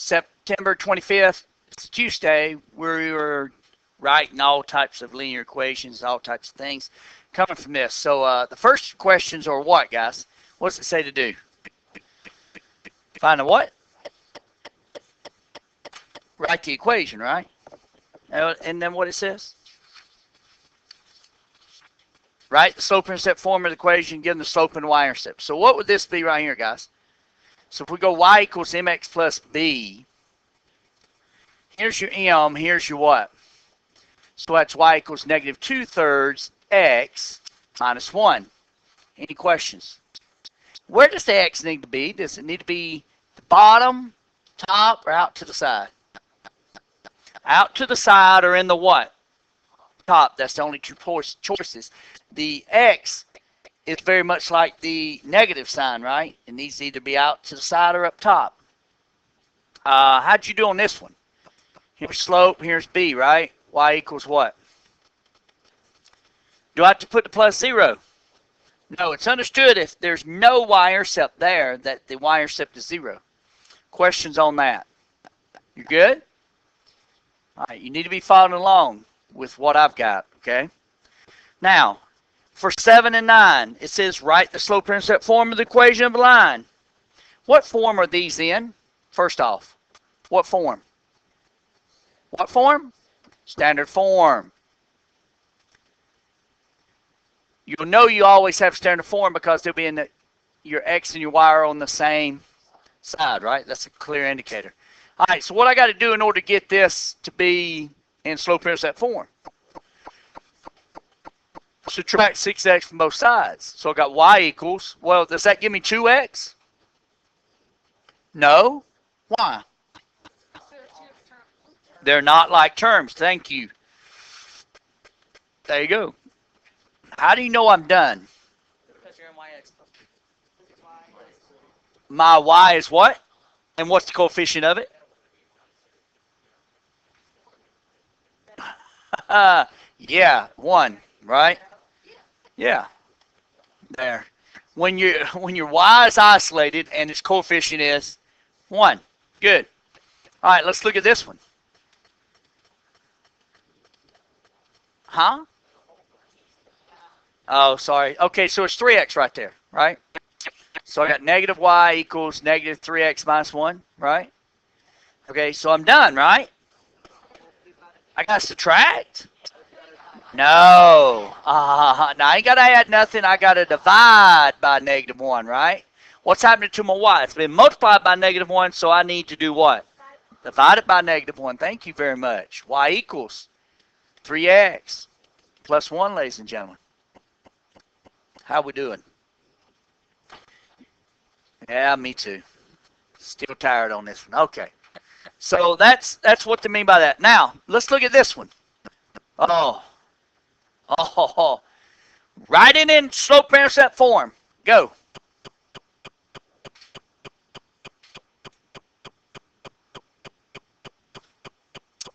September 25th, it's Tuesday. We were writing all types of linear equations, all types of things coming from this. So the first questions are what, guys? What's it say to do? Find a what? Write the equation, right? And then what it says? Write the slope-intercept form of the equation, given the slope and the y-intercept. So what would this be right here, guys? So if we go y equals mx plus b, here's your m, here's your what? So that's y equals negative 2/3 x minus 1. Any questions? Where does the x need to be? Does it need to be the bottom, top, or out to the side? Out to the side or in the what? Top. That's the only two choices. The x is very much like the negative sign, right? It needs to either be out to the side or up top. How'd you do on this one? Here's slope, here's b, right? Y equals what? Do I have to put the plus 0? No, it's understood if there's no y-intercept there that the y-intercept is 0. Questions on that? You good? All right, you need to be following along with what I've got, okay? Now, for 7 and 9, it says write the slope-intercept form of the equation of a line. What form are these in? First off, what form? What form? Standard form. You'll know you always have standard form because they'll be in your x and your y are on the same side, right? That's a clear indicator. All right, so what I got to do in order to get this to be in slope-intercept form? Subtract 6x from both sides. So I got y equals, well, does that give me 2x? No. Why? They're not like terms. Thank you. There you go. How do you know I'm done? Because you're in y-x. My y is what? And what's the coefficient of it? Yeah, 1, right? Yeah. There. When your y is isolated and its coefficient is 1. Good. All right, let's look at this one. Huh? Oh, sorry. Okay, so it's 3x right there, right? So I got negative y equals negative 3x minus 1, right? Okay, so I'm done, right? I got to subtract? No. Now I ain't got to add nothing. I got to divide by negative 1, right? What's happening to my y? It's been multiplied by negative 1, so I need to do what? Divide it by negative 1. Thank you very much. Y equals 3x plus 1, ladies and gentlemen. How we doing? Yeah, me too. Still tired on this one. Okay. So that's what they mean by that. Now, let's look at this one. Oh. Write it in slope-intercept form. Go.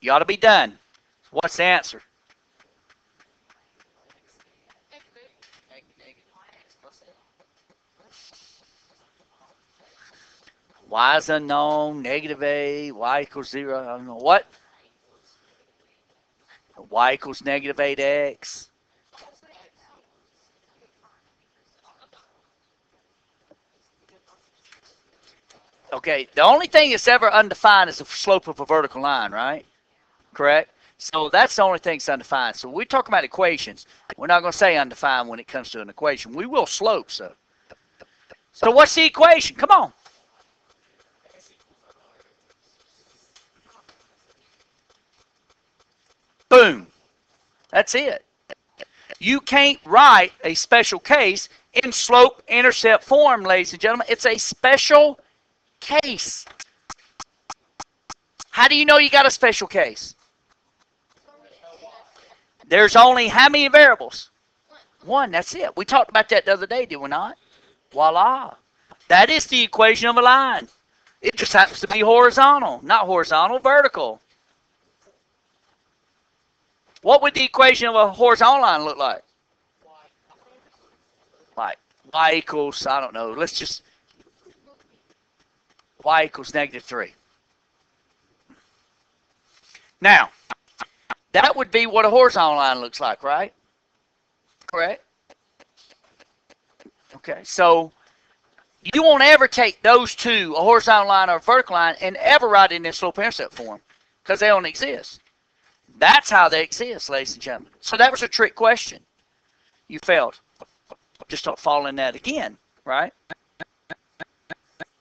You ought to be done. What's the answer? Y is unknown, negative a, y equals 0, I don't know what. Y equals negative 8x. Okay, the only thing that's ever undefined is the slope of a vertical line, right? Correct? So that's the only thing that's undefined. So we're talking about equations. We're not going to say undefined when it comes to an equation. We will slope, so. So what's the equation? Come on. Boom. That's it. You can't write a special case in slope-intercept form, ladies and gentlemen. It's a special case. How do you know you got a special case? There's only how many variables? 1. That's it. We talked about that the other day, did we not? Voila. That is the equation of a line. It just happens to be horizontal. Not horizontal, vertical. What would the equation of a horizontal line look like? Like y equals, I don't know, let's just, y equals negative 3. Now, that would be what a horizontal line looks like, right? Correct? Okay, so you won't ever take those two, a horizontal line or a vertical line, and ever write it in slope-intercept form because they don't exist. That's how they exist, ladies and gentlemen. So that was a trick question. You failed. Just don't fall in that again, right?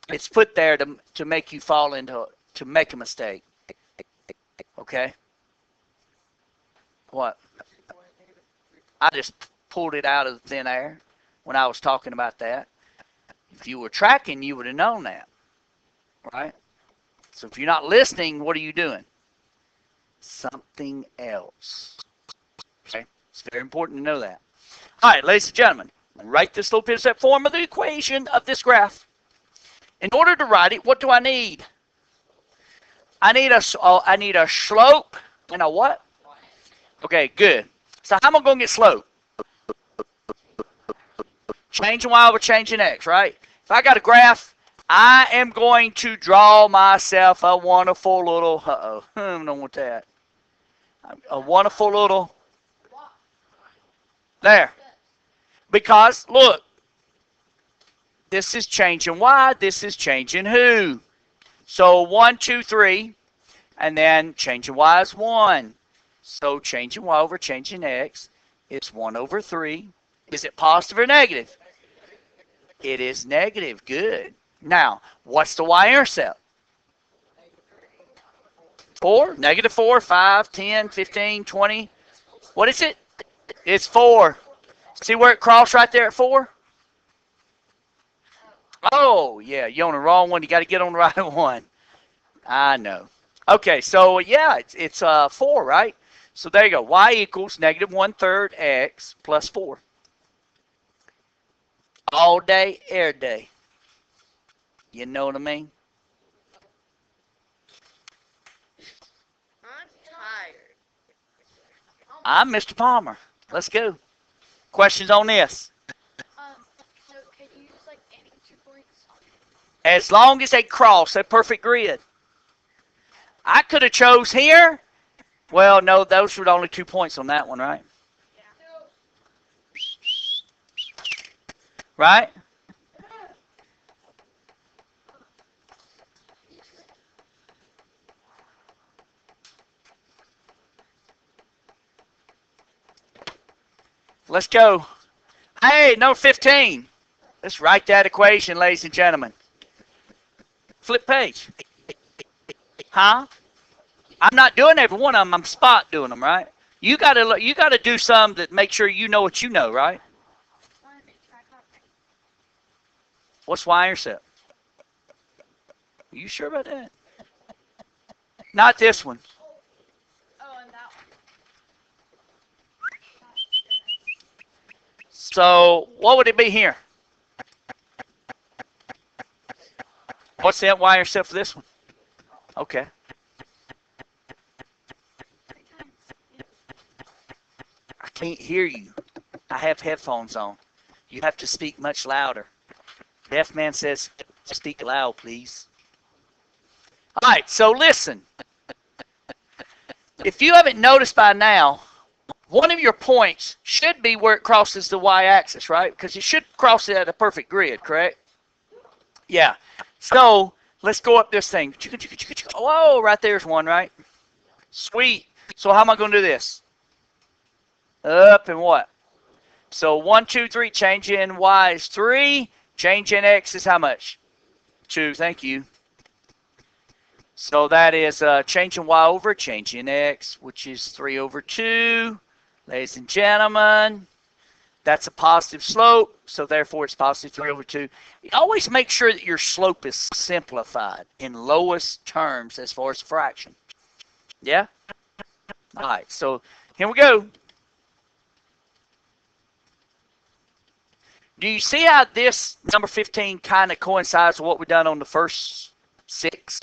It's put there to make you fall into, to make a mistake. Okay? What? I just pulled it out of thin air when I was talking about that. If you were tracking, you would have known that, right? So if you're not listening, what are you doing? Something else. Okay? It's very important to know that. All right, ladies and gentlemen, write this slope-intercept form of the equation of this graph. In order to write it, what do I need? I need a slope and a what? Okay, good. So how am I going to get slope? Changing y over changing x, right? If I got a graph, I am going to draw myself a wonderful little, I don't want that. A wonderful little, there. Because, look, this is changing y, this is changing who? So 1, 2, 3, and then changing y is 1. So changing y over changing x is 1 over 3. Is it positive or negative? It is negative. Good. Now, what's the y-intercept? 4, negative 4, 5, 10, 15, 20. What is it? It's 4. See where it crossed right there at 4? Oh, yeah, you're on the wrong one. You got to get on the right one. I know. Okay, so yeah, it's 4, right? So there you go. Y equals negative 1/3 x plus 4. All day, every day. You know what I mean? I'm tired. I'm Mr. Palmer. Let's go. Questions on this? So could you use like any 2 points? As long as they cross a perfect grid. I could have chose here. Well, no, those were only 2 points on that one, right? Right? Let's go. Hey, number 15. Let's write that equation, ladies and gentlemen. Flip page. Huh? I'm not doing every one of them. I'm spot doing them, right? You gotta do some that make sure you know what you know, right? What's y-intercept? Are you sure about that? Not this one. Oh, and that one. So what would it be here? What's that y-intercept for this one? Okay. I can't hear you. I have headphones on. You have to speak much louder. Deaf man says, speak loud, please. All right, so listen. If you haven't noticed by now, one of your points should be where it crosses the y-axis, right? Because you should cross it at a perfect grid, correct? Yeah. So let's go up this thing. Whoa, right there's one, right? Sweet. So how am I going to do this? Up and what? So 1, 2, 3, change in y is 3. Change in x is how much? 2, thank you. So that is changing y over changing x, which is 3 over 2. Ladies and gentlemen, that's a positive slope, so therefore it's positive 3 over 2. Always make sure that your slope is simplified in lowest terms as far as fraction. Yeah? All right, so here we go. Do you see how this number 15 kind of coincides with what we've done on the first 6?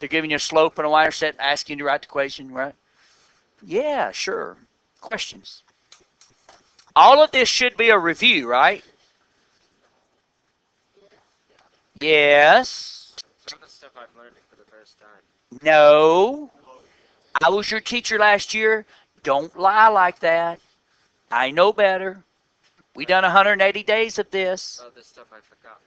They're giving you a slope and a y-intercept, asking you to write the equation, right? Yeah, sure. Questions? All of this should be a review, right? Yes. Some of the stuff I've learned for the first time. No. I was your teacher last year. Don't lie like that. I know better. We done 180 days of this. Oh, this stuff I forgot.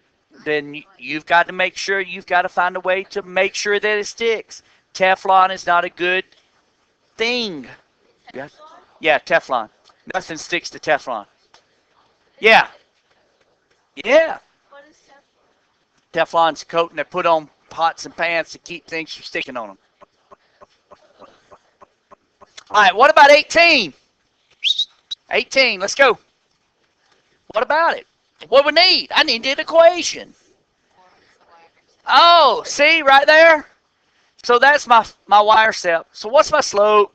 Then you've got to make sure, you've got to find a way to make sure that it sticks. Teflon is not a good thing. Yeah, Teflon. Nothing sticks to Teflon. Yeah. Yeah. What is that? Teflon's a coating they put on pots and pans to keep things from sticking on them. All right, what about 18? 18, let's go. What about it? What we need? I need an equation. Oh, see right there? So that's my wire step. So what's my slope?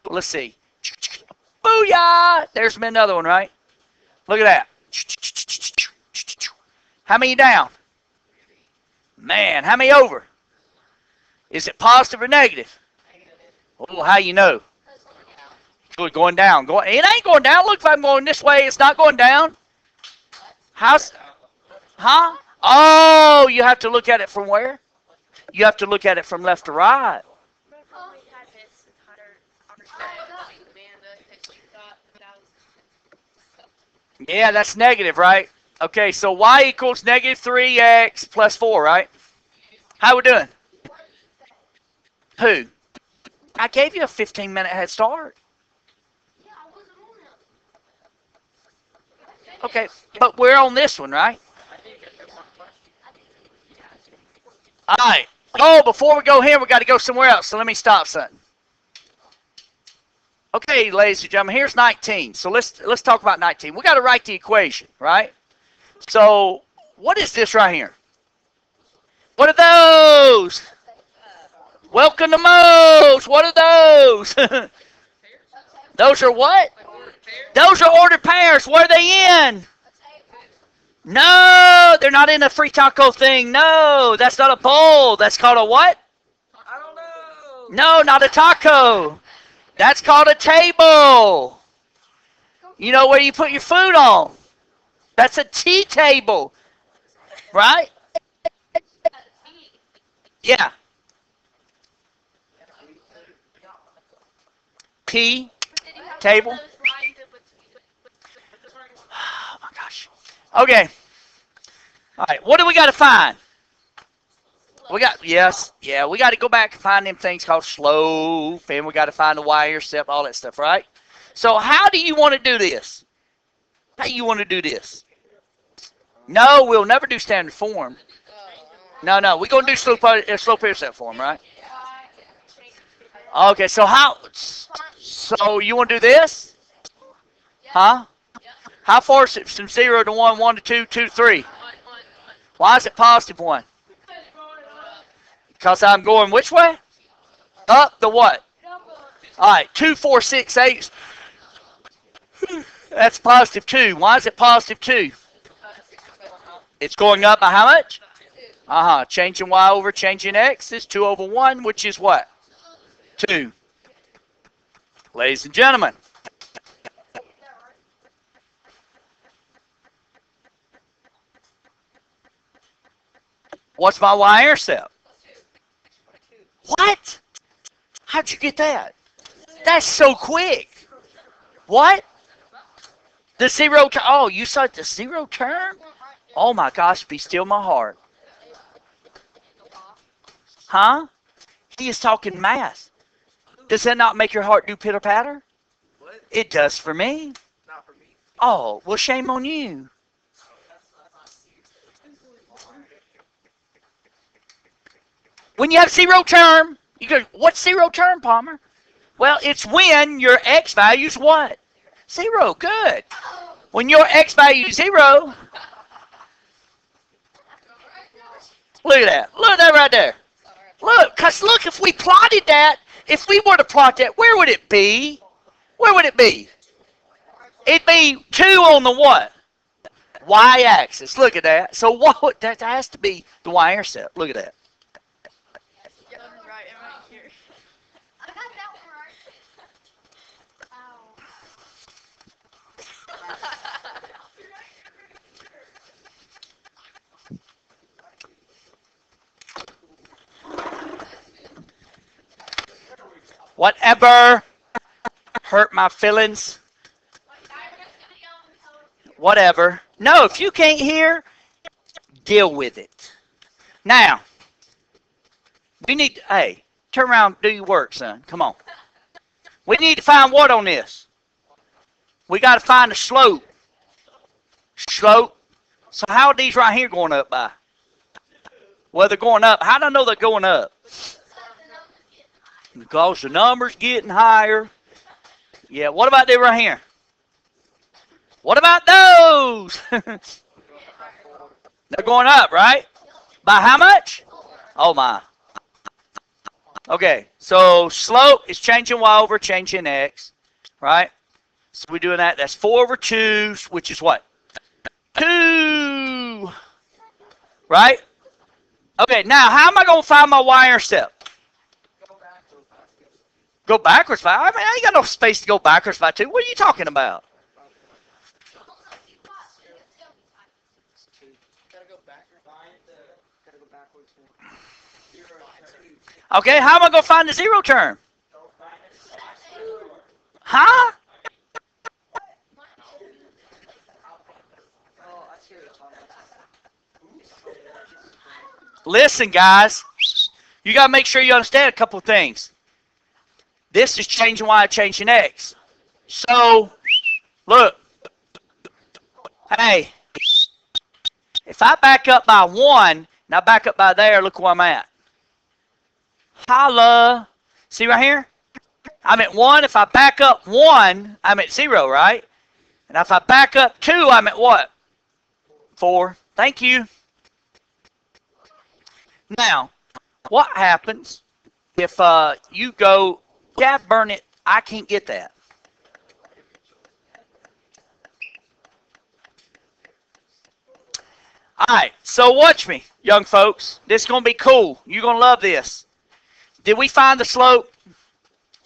Let's see. Booyah! There's another one, right? Look at that. How many down? Man, how many over? Is it positive or negative? Oh, how you know? Good, going down. It ain't going down. Look, if I'm going this way, it's not going down. How's? Huh? Oh, you have to look at it from where? You have to look at it from left to right. Yeah, that's negative, right? Okay, so y equals negative 3x plus 4, right? How we doing? Who? I gave you a 15-minute head start. Okay, but we're on this one, right? All right. Oh, before we go here, we got to go somewhere else. So let me stop something. Okay, ladies and gentlemen, here's 19. So let's talk about 19. We got to write the equation, right? So what is this right here? What are those? Welcome to Moe's. What are those? Those are what? Those are ordered pairs. What are they in? No, they're not in a free taco thing. No, that's not a bowl. That's called a what? I don't know. No, not a taco. That's called a table. You know where you put your food on. That's a tea table. Right? Yeah. Tea table. Oh my gosh. Okay. All right. What do we got to find? We got we got to go back and find them things called slope, and we got to find the y-intercept, all that stuff, right? So how do you want to do this? How do you want to do this? No, we'll never do standard form. No, we're gonna do slope-intercept form, right? Okay. So how? So you want to do this? Huh? How far is it from 0 to 1, 1 to 2, 2 to 3? Why is it positive 1? Because I'm going which way? Up the what? All right, 2, 4, 6, 8. That's positive 2. Why is it positive 2? It's going up by how much? Changing y over changing x is 2 over 1, which is what? 2. Ladies and gentlemen. What's my y-intercept? What? How'd you get that? That's so quick. What? The 0 term. Oh, you saw the 0 term? Oh my gosh, be still my heart. Huh? He is talking math. Does that not make your heart do pitter patter? What? It does for me. Not for me. Oh, well, shame on you. When you have 0 term, you go, what's 0 term, Palmer? Well, it's when your x value is what? 0. Good. When your x value is 0, look at that. Look at that right there. Look, because look, if we plotted that, if we were to plot that, where would it be? Where would it be? It'd be 2 on the what? Y-axis. Look at that. So what? That has to be the y-intercept. Look at that. I got that one right. Whatever. Hurt my feelings. Whatever. No, if you can't hear, deal with it. Now, we need to, hey, turn around and do your work, son. Come on. We need to find what on this? We got to find the slope. Slope. So how are these right here going up by? Well, they're going up. How do I know they're going up? Because the number's getting higher. Yeah, what about they right here? What about those? They're going up, right? By how much? Oh, my. Okay, so slope is changing y over changing x, right? So we're doing that. That's 4 over 2, which is what? 2. Right? Okay, now how am I going to find my y-intercept? Go backwards by? I mean, I ain't got no space to go backwards by 2. What are you talking about? Okay, how am I going to find the 0 term? Huh? Listen, guys. You got to make sure you understand a couple of things. This is changing y, changing x. So, look. Hey. If I back up by 1, and I back up by there, look where I'm at. Holla. See right here? I'm at 1. If I back up 1, I'm at 0, right? And if I back up 2, I'm at what? 4. Thank you. Now, what happens if you go, yeah, burn it, I can't get that. All right, so watch me, young folks. This is going to be cool. You're going to love this. Did we find the slope?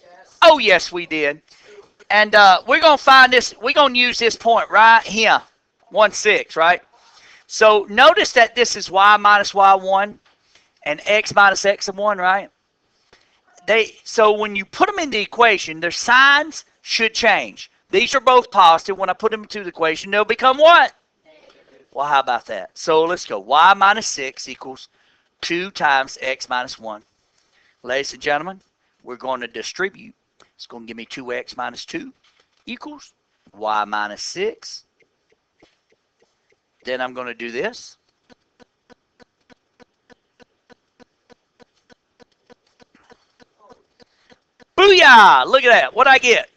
Yes. Oh, yes, we did. And we're going to find this. We're going to use this point right here, 1, 6, right? So notice that this is y minus y1 and x minus x1, right? So when you put them in the equation, their signs should change. These are both positive. When I put them into the equation, they'll become what? Well, how about that? So let's go. Y minus 6 equals 2 times x minus 1. Ladies and gentlemen, we're going to distribute. It's going to give me 2x minus 2 equals y minus 6. Then I'm going to do this. Booyah! Look at that. What'd I get?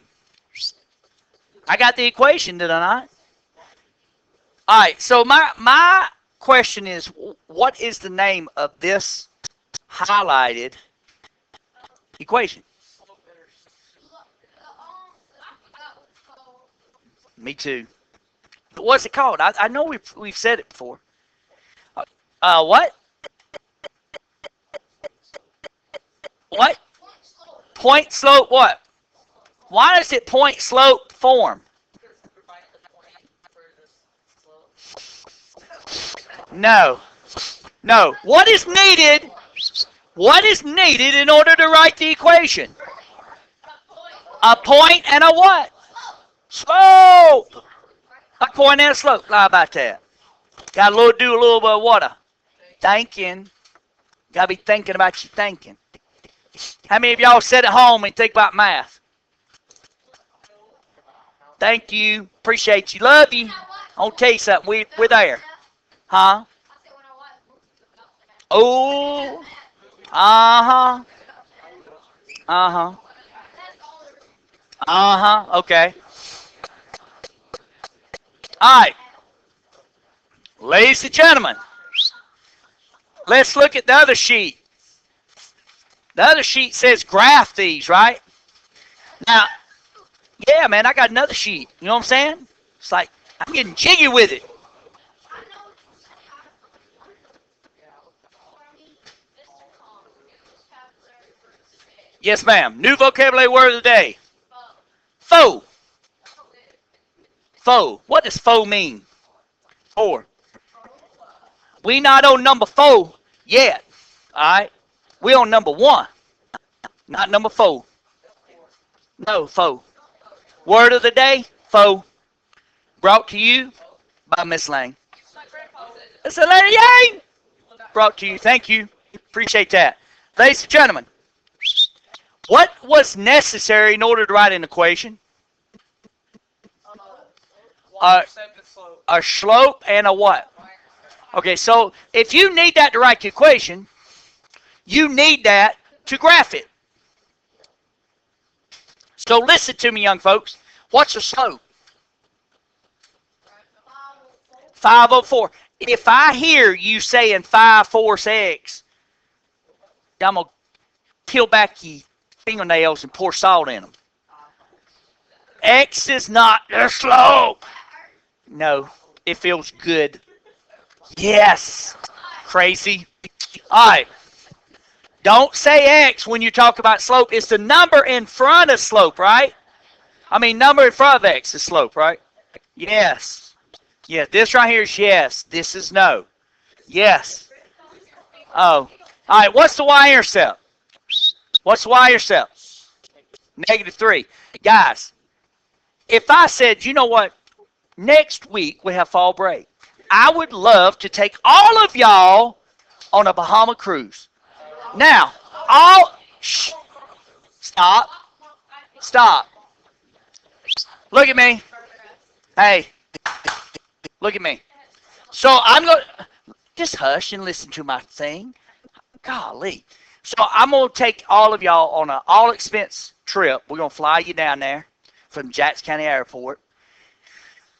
I got the equation, did I not? All right, so my question is, what is the name of this highlighted equation? Me too. What's it called? I know we've said it before. What? What? Point slope what? Why does it point slope form? No. No. What is needed? What is needed in order to write the equation? A point and a what? Slope. A point and a slope. How about that? Got to do a little bit of water. Thinking. Got to be thinking about your thinking. How many of y'all sit at home and think about math? Thank you. Appreciate you. Love you. I'll tell you something. We're there. Huh? Oh. Uh-huh. Uh-huh. Uh-huh. Okay. All right. Ladies and gentlemen, let's look at the other sheet. The other sheet says graph these, right? Now, yeah, man, I got another sheet. You know what I'm saying? It's like, I'm getting jiggy with it. Yes, ma'am. New vocabulary word of the day. Foe. Foe. What does foe mean? 4. We not on number 4 yet. All right? We on number 1. Not number 4. No, foe. Word of the day, foe. Brought to you by Miss Lang. It's a Lady Yang. Brought to you. Thank you. Appreciate that. Ladies and gentlemen, what was necessary in order to write an equation? A slope and a what? Okay, so if you need that to write the equation, you need that to graph it. So listen to me, young folks. What's a slope? 504. If I hear you saying 5 force x, I'm going to peel back your fingernails and pour salt in them. X is not the slope. No, it feels good. Yes. Crazy. All right. Don't say X when you talk about slope. It's the number in front of slope, right? I mean, number in front of X is slope, right? Yes. Yeah, this right here is yes. This is no. Yes. Oh. All right, what's the y-intercept? What's the y-intercept? -3. Guys, if I said, you know what, next week we have fall break, I would love to take all of y'all on a Bahama cruise. Now, stop. Stop. Look at me. Hey, look at me. So I'm going to, just hush and listen to my thing. Golly. So I'm going to take all of y'all on an all-expense trip. We're going to fly you down there from Jackson County Airport.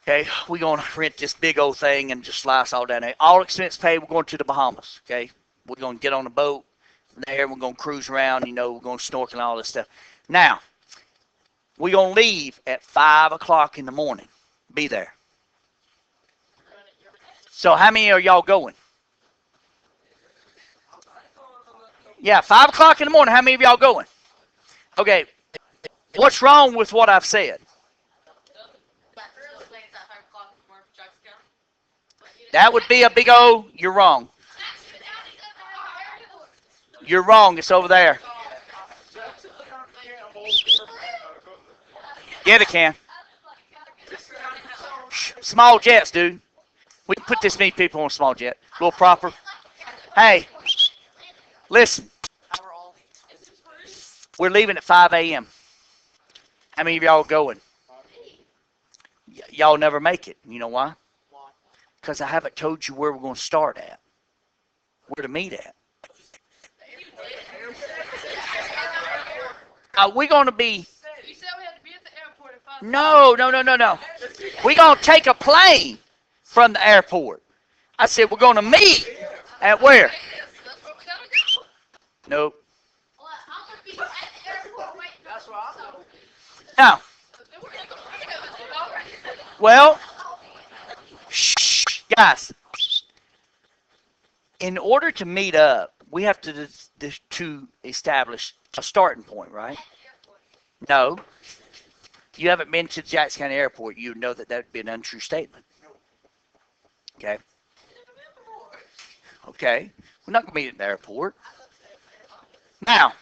Okay, we're going to rent this big old thing and just fly us all down there. All expense paid, we're going to the Bahamas, okay? We're going to get on a boat there. We're going to cruise around, you know, we're going to snorkel and all this stuff. Now, we're going to leave at 5 o'clock in the morning. Be there. So how many are y'all going? Yeah, 5 o'clock in the morning. How many of y'all going? Okay, what's wrong with what I've said? That would be a big O. You're wrong. You're wrong. It's over there. Yeah, they can. Small jets, dude. We can put this many people on a small jet. A little proper. Hey, listen. We're leaving at 5 a.m. How many of y'all are going? Y'all never make it. You know why? Because I haven't told you where we're going to start at. Where to meet at. We're going to be... You said we had to be at the airport at 5 No. We're going to take a plane from the airport. I said we're going to meet at where? That's where we gotta go. Nope. Well, I'm gonna be at the airport waiting. That's where I'm going. Now, well, shh, guys. In order to meet up, we have to establish a starting point, right? No. You haven't been to Jackson County Airport. You know that would be an untrue statement. Okay. Okay. We're not going to meet at the airport. Now,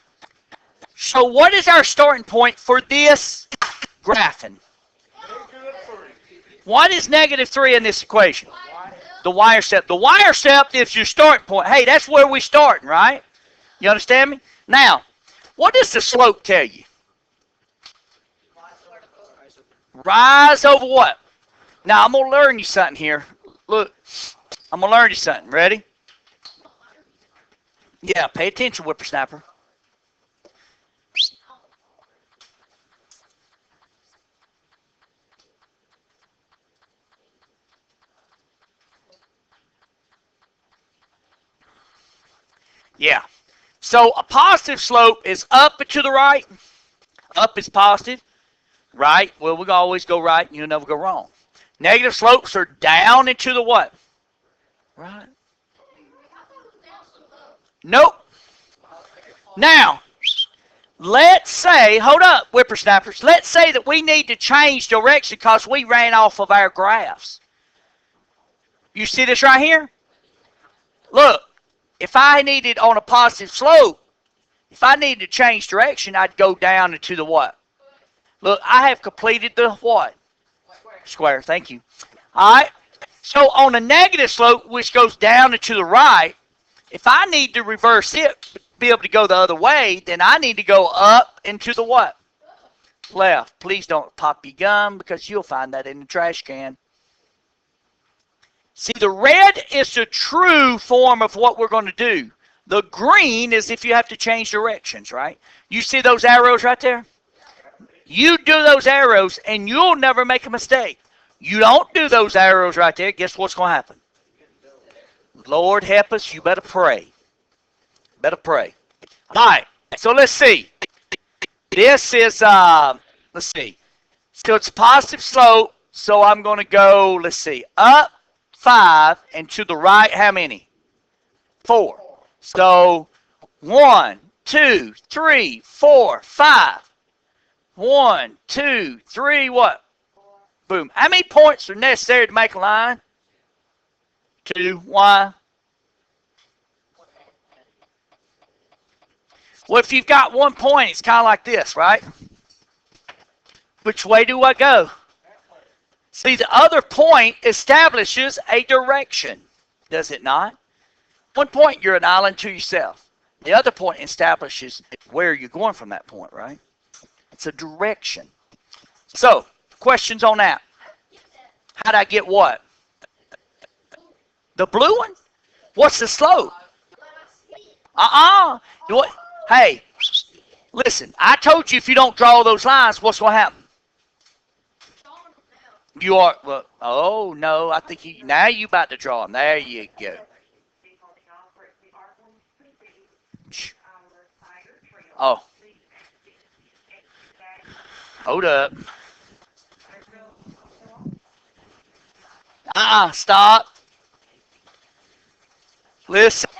so what is our starting point for this graphing? What is -3 in this equation? The y-intercept. The y-intercept is your starting point. Hey, that's where we're starting, right? You understand me? Now, what does the slope tell you? Rise over what? Now, I'm going to learn you something here. Look, I'm going to learn you something. Ready? Yeah, pay attention, whippersnapper. Yeah. So a positive slope is up and to the right. Up is positive. Right? Well, we always go right and you'll never go wrong. Negative slopes are down and to the what? Right. Nope. Now, let's say, hold up, whippersnappers. Let's say that we need to change direction because we ran off of our graphs. You see this right here? Look, if I needed on a positive slope, if I needed to change direction, I'd go down into the what? Look, I have completed the what? Square. Thank you. All right. So on a negative slope, which goes down and to the right, if I need to reverse it, be able to go the other way, then I need to go up and to the what? Left. Please don't pop your gum because you'll find that in the trash can. See, the red is the true form of what we're going to do. The green is if you have to change directions, right? You see those arrows right there? You do those arrows and you'll never make a mistake. You don't do those arrows right there, guess what's going to happen? Lord help us, you better pray. Better pray. All right, so let's see. This is, let's see. So it's a positive slope, so I'm going to go, let's see, up 5 and to the right, how many? 4. So 1, 2, 3, 4, 5. 1, 2, 3, what? Boom. How many points are necessary to make a line? 2. Why? Well, if you've got 1 point, it's kind of like this, right? Which way do I go? See, the other point establishes a direction, does it not? 1 point, you're an island to yourself. The other point establishes where you're going from that point, right? It's a direction. So, questions on that? How'd I get what? The blue one? What's the slope? What? Hey, listen, I told you if you don't draw those lines, what's going to happen? You are, well, oh, no, I think now you about to draw them. There you go. Oh. Hold up. Stop. Listen.